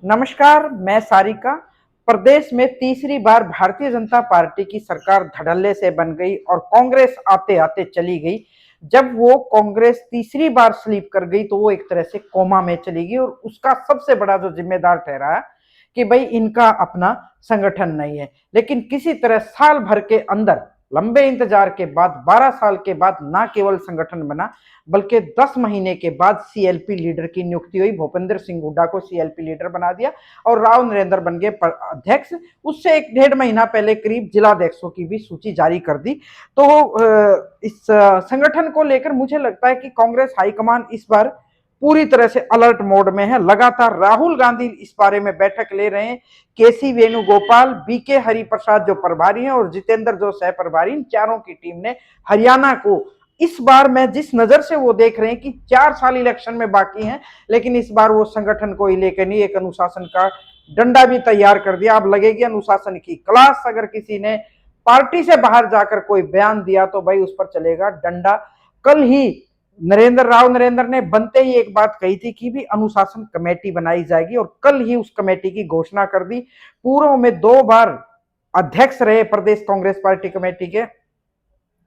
नमस्कार, मैं सारिका। प्रदेश में तीसरी बार भारतीय जनता पार्टी की सरकार धड़ल्ले से बन गई और कांग्रेस आते आते चली गई। जब वो कांग्रेस तीसरी बार स्लीप कर गई तो वो एक तरह से कोमा में चली गई और उसका सबसे बड़ा जो जिम्मेदार ठहरा है कि भाई इनका अपना संगठन नहीं है। लेकिन किसी तरह साल भर के अंदर लंबे इंतजार के बाद 12 साल के बाद ना केवल संगठन बना बल्कि 10 महीने के बाद सीएलपी लीडर की नियुक्ति हुई। भूपेंद्र सिंह हुड्डा को सीएलपी लीडर बना दिया और राव नरेंद्र बन गए अध्यक्ष। उससे एक डेढ़ महीना पहले करीब जिलाध्यक्षों की भी सूची जारी कर दी। तो इस संगठन को लेकर मुझे लगता है कि कांग्रेस हाईकमान इस बार पूरी तरह से अलर्ट मोड में है। लगातार राहुल गांधी इस बारे में बैठक ले रहे हैं। केसी वेणुगोपाल, बीके हरिप्रसाद जो प्रभारी हैं और जितेंद्र जो सह प्रभारी, इन चारों की टीम ने हरियाणा को इस बार में जिस नजर से वो देख रहे हैं कि 4 साल इलेक्शन में बाकी हैं, लेकिन इस बार वो संगठन को ही लेकर नहीं, एक अनुशासन का डंडा भी तैयार कर दिया। अब लगेगी अनुशासन की क्लास। अगर किसी ने पार्टी से बाहर जाकर कोई बयान दिया तो भाई उस पर चलेगा डंडा। कल ही राव नरेंद्र ने बनते ही एक बात कही थी कि भी अनुशासन कमेटी बनाई जाएगी और कल ही उस कमेटी की घोषणा कर दी। पूर्व में 2 बार अध्यक्ष रहे प्रदेश कांग्रेस पार्टी कमेटी के,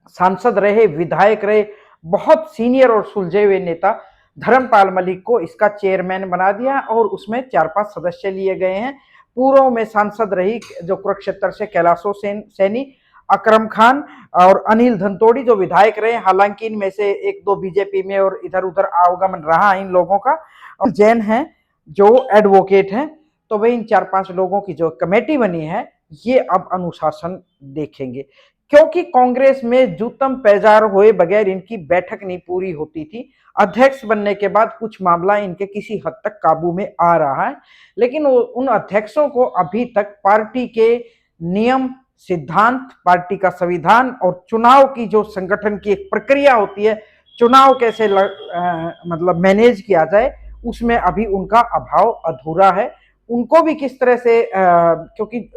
सांसद रहे, विधायक रहे, बहुत सीनियर और सुलझे हुए नेता धर्मपाल मलिक को इसका चेयरमैन बना दिया और उसमें 4-5 सदस्य लिए गए हैं। पूर्व में सांसद रही जो कुरुक्षेत्र से कैलाशो सैनी, अकरम खान और अनिल धनतोड़ी जो विधायक रहे। हालांकि इनमें से 1-2 बीजेपी में और इधर उधर आवागमन रहा इन लोगों का। और जैन हैं जो एडवोकेट हैं। तो भाई इन 4-5 लोगों की जो कमेटी बनी है ये अब अनुशासन देखेंगे, क्योंकि कांग्रेस में जूतम पैजार हुए बगैर इनकी बैठक नहीं पूरी होती थी। अध्यक्ष बनने के बाद कुछ मामला इनके किसी हद तक काबू में आ रहा है, लेकिन उन अध्यक्षों को अभी तक पार्टी के नियम, सिद्धांत, पार्टी का संविधान और चुनाव की जो संगठन की एक प्रक्रिया होती है, चुनाव कैसे मतलब मैनेज किया जाए, उसमें अभी उनका अभाव अधूरा है। उनको भी किस तरह से क्योंकि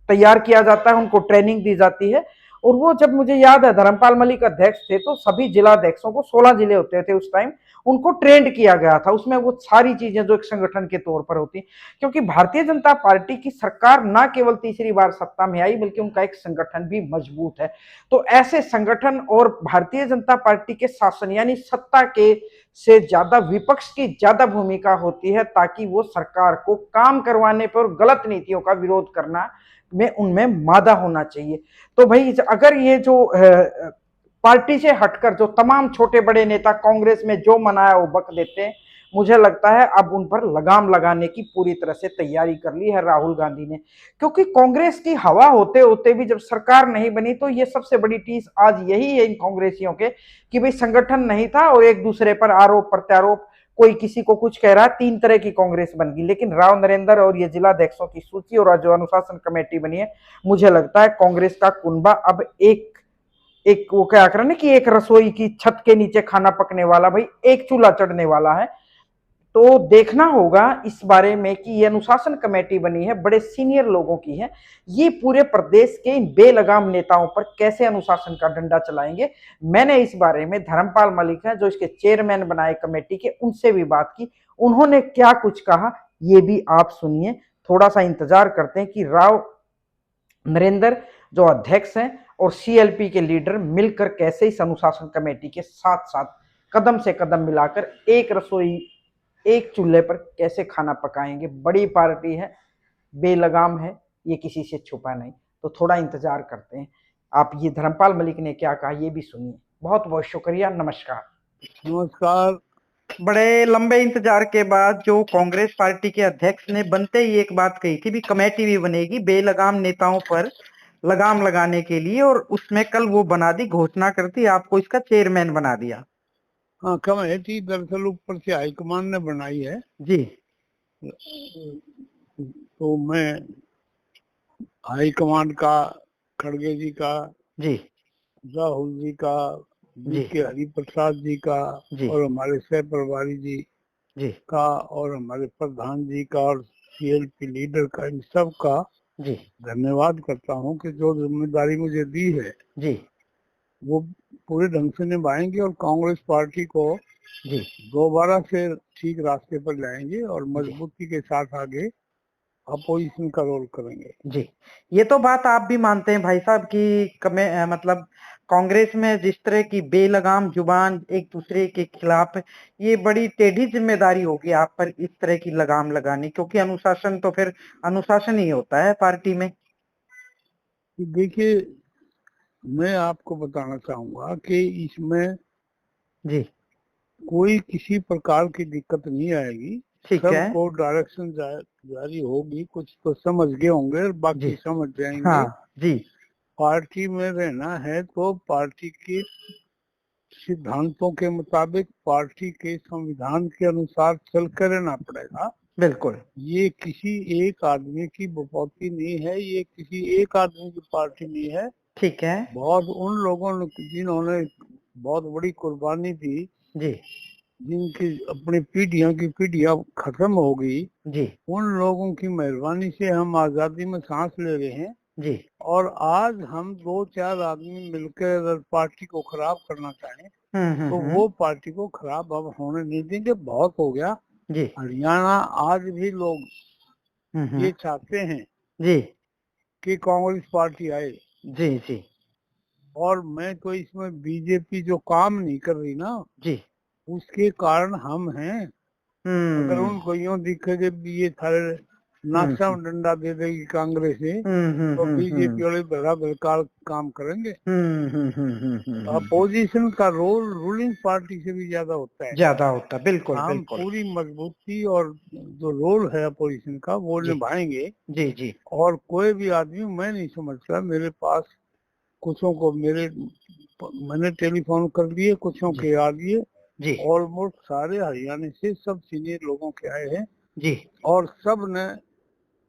तैयार किया जाता है, उनको ट्रेनिंग दी जाती है। और वो जब मुझे याद है धर्मपाल मलिक अध्यक्ष थे तो सभी जिलाध्यक्षों को, 16 जिले होते थे उस टाइम, उनको ट्रेंड किया गया था। उसमें वो सारी चीजें जो एक संगठन के तौर पर होती, क्योंकि भारतीय जनता पार्टी की सरकार ना केवल तीसरी बार सत्ता में आई बल्कि उनका एक संगठन भी मजबूत है। तो ऐसे संगठन और भारतीय जनता पार्टी के शासन यानी सत्ता के से ज्यादा विपक्ष की ज्यादा भूमिका होती है, ताकि वो सरकार को काम करवाने पर गलत नीतियों का विरोध करना में उनमें मादा होना चाहिए। तो भाई अगर ये जो पार्टी से हटकर जो तमाम छोटे बड़े नेता कांग्रेस में जो मनाया वो बक देते हैं, मुझे लगता है अब उन पर लगाम लगाने की पूरी तरह से तैयारी कर ली है राहुल गांधी ने। क्योंकि कांग्रेस की हवा होते होते भी जब सरकार नहीं बनी तो ये सबसे बड़ी टीस आज यही है इन कांग्रेसियों के कि भाई संगठन नहीं था और एक दूसरे पर आरोप प्रत्यारोप, कोई किसी को कुछ कह रहा है। 3 तरह की कांग्रेस बन गई। लेकिन राव नरेंद्र और ये जिलाध्यक्षों की सूची और जो अनुशासन कमेटी बनी है, मुझे लगता है कांग्रेस का कुनबा अब एक एक वो क्या कर रहे कि एक रसोई की छत के नीचे खाना पकने वाला, भाई एक चूल्हा चढ़ने वाला है। तो देखना होगा इस बारे में कि ये अनुशासन कमेटी बनी है, बड़े सीनियर लोगों की है, ये पूरे प्रदेश के इन बेलगाम नेताओं पर कैसे अनुशासन का डंडा चलाएंगे। मैंने इस बारे में धर्मपाल मलिक है जो इसके चेयरमैन बनाए कमेटी के, उनसे भी बात की। उन्होंने क्या कुछ कहा ये भी आप सुनिए। थोड़ा सा इंतजार करते हैं कि राव नरेंद्र जो अध्यक्ष हैं और सीएलपी के लीडर मिलकर कैसे इस अनुशासन कमेटी के साथ साथ कदम से कदम मिलाकर एक रसोई, एक चूल्हे पर कैसे खाना पकाएंगे। बड़ी पार्टी है, बेलगाम है, ये किसी से छुपा नहीं। तो थोड़ा इंतजार करते हैं। आप ये धर्मपाल मलिक ने क्या कहा ये भी सुनिए। बहुत बहुत शुक्रिया। नमस्कार। नमस्कार। बड़े लंबे इंतजार के बाद जो कांग्रेस पार्टी के अध्यक्ष ने बनते ही एक बात कही थी भी कमेटी भी बनेगी बेलगाम नेताओं पर लगाम लगाने के लिए, और उसमें कल वो बना दी, घोषणा कर दी, आपको इसका चेयरमैन बना दिया। हाँ, कमेटी दरअसल ऊपर से हाईकमान ने बनाई है जी। तो मैं हाईकमान का, खड़गे जी का, जी, राहुल जी का, बीके हरिप्रसाद जी का और हमारे सह प्रभारी जी का और हमारे प्रधान जी का और सीएलपी लीडर का, इन सब का धन्यवाद करता हूँ कि जो जिम्मेदारी मुझे दी है वो पूरे ढंग से निभाएंगे और कांग्रेस पार्टी को जी दोबारा से ठीक रास्ते पर लाएंगे और मजबूती के साथ आगे अपोजिशन का रोल करेंगे। जी, ये तो बात आप भी मानते हैं भाई साहब कि मतलब कांग्रेस में जिस तरह की बेलगाम जुबान एक दूसरे के खिलाफ है, ये बड़ी टेढ़ी जिम्मेदारी होगी आप पर इस तरह की लगाम लगानी, क्योंकि अनुशासन तो फिर अनुशासन ही होता है पार्टी में। देखिए, मैं आपको बताना चाहूंगा कि इसमें जी कोई किसी प्रकार की दिक्कत नहीं आएगी। ठीक है। सबको डायरेक्शन जारी होगी, कुछ तो समझ गए होंगे और जी बाकी समझ जाएंगे। हाँ जी पार्टी में रहना है तो पार्टी के सिद्धांतों के मुताबिक, पार्टी के संविधान के अनुसार चल कर रहना पड़ेगा। बिल्कुल ये किसी एक आदमी की बपौती नहीं है, ये किसी एक आदमी की पार्टी नहीं है। ठीक है। बहुत उन लोगों ने जिन्होंने बहुत बड़ी कुर्बानी दी, जी जिनकी अपनी पीढ़ियों की पीढ़ियां खत्म हो गई, जी उन लोगों की मेहरबानी से हम आजादी में सांस ले रहे हैं। जी और आज हम 2-4 आदमी मिलकर अगर पार्टी को खराब करना चाहें तो वो पार्टी को खराब अब होने नहीं देंगे। बहुत हो गया। जी हरियाणा आज भी लोग ये चाहते हैं जी कि कांग्रेस पार्टी आए। जी जी और मैं तो इसमें बीजेपी जो काम नहीं कर रही ना, जी उसके कारण हम हैं। अगर उनको यूं दिखे कि भी ये सारे नाश्ता में डंडा दे देगी कांग्रेस है, तो बीजेपी वाले भला बेकार काम करेंगे। अपोजिशन का रोल रूलिंग पार्टी से भी ज्यादा होता है। ज्यादा होता, बिल्कुल हम बिल्कुल। पूरी मजबूती और जो रोल है अपोजिशन का वो जी निभाएंगे। जी जी और कोई भी आदमी, मैं नहीं समझता, मेरे पास कुछों को मैंने टेलीफोन कर लिए, कुछों जी के आ लिए। जी ऑलमोस्ट सारे हरियाणा से सब सीनियर लोगों के आए हैं जी और सब ने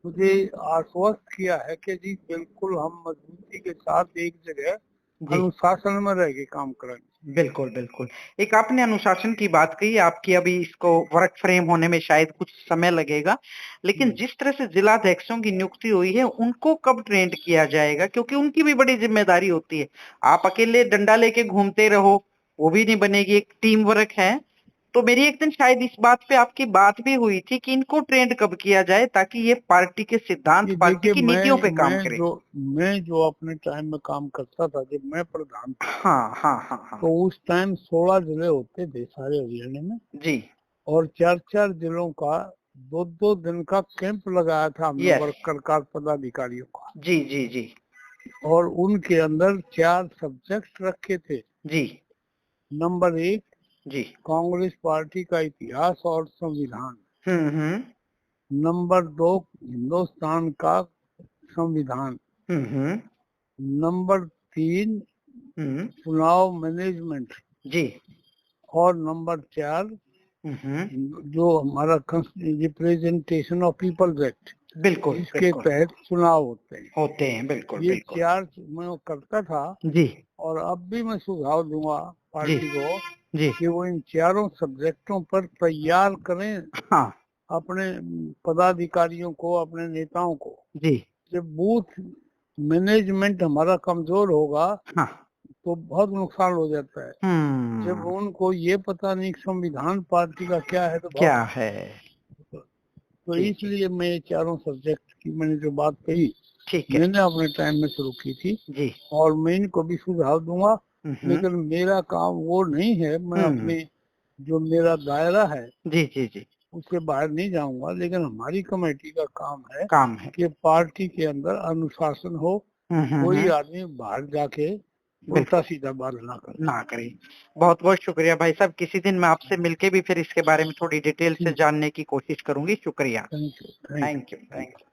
मुझे आश्वस्त किया है कि जी बिल्कुल हम मजबूती के साथ एक जगह जी अनुशासन में रह के काम करेंगे। बिल्कुल बिल्कुल। एक आपने अनुशासन की बात कही, आपकी अभी इसको वर्क फ्रेम होने में शायद कुछ समय लगेगा, लेकिन जिस तरह से जिलाध्यक्षों की नियुक्ति हुई है उनको कब ट्रेंड किया जाएगा, क्योंकि उनकी भी बड़ी जिम्मेदारी होती है। आप अकेले डंडा लेके घूमते रहो वो भी नहीं बनेगी, एक टीम वर्क है। तो मेरी एक दिन शायद इस बात पे आपकी बात भी हुई थी कि इनको ट्रेंड कब किया जाए ताकि ये पार्टी के सिद्धांत, ये पार्टी देखिए, की नीतियों पे काम मैं करे। जो अपने टाइम में काम करता था, जब मैं प्रधान था, हाँ हाँ हाँ हाँ तो उस टाइम 16 जिले होते थे सारे हरियाणा में। जी और 4-4 जिलों का 2-2 दिन का कैंप लगाया था हमने यस वर्कर कार पदाधिकारियों का। जी जी जी और उनके अंदर 4 सब्जेक्ट रखे थे। जी नंबर 1, जी कांग्रेस पार्टी का इतिहास और संविधान। हम्म नंबर 2, हिंदुस्तान का संविधान। हम्म नंबर 3, हम्म चुनाव मैनेजमेंट। जी और नंबर 4, जो हमारा रिप्रेजेंटेशन ऑफ पीपल्स एक्ट, बिल्कुल इसके बिल्कुल तहत चुनाव होते हैं, बिल्कुल हैं। ये बिल्कुल 4 मैं करता था। जी और अब भी मैं सुझाव दूंगा जी पार्टी को जी कि वो इन चारों सब्जेक्टों पर तैयार करें हाँ अपने पदाधिकारियों को, अपने नेताओं को। जी जब बूथ मैनेजमेंट हमारा कमजोर होगा हाँ तो बहुत नुकसान हो जाता है। जब उनको ये पता नहीं कि संविधान पार्टी का क्या है तो बहुत। क्या है। तो जी जी इसलिए मैं ये चारों सब्जेक्ट की मैंने जो बात कही, ठीक है मैंने अपने टाइम में शुरू की थी। जी और मैं इनको भी सुझाव दूंगा। हम्म लेकिन मेरा काम वो नहीं है, मैं अपने जो मेरा दायरा है जी जी जी उसके बाहर नहीं जाऊंगा। लेकिन हमारी कमेटी का काम है काम है। कि पार्टी के अंदर अनुशासन हो। कोई आदमी बाहर जाके उल्टा बिल्कुल सीधा बात ना करे। ना करें। बहुत बहुत शुक्रिया भाई साहब, किसी दिन मैं आपसे मिलके भी फिर इसके बारे में थोड़ी डिटेल से ठीक, जानने की कोशिश करूंगी। शुक्रिया। Thank you, thank thank you you. Thank you.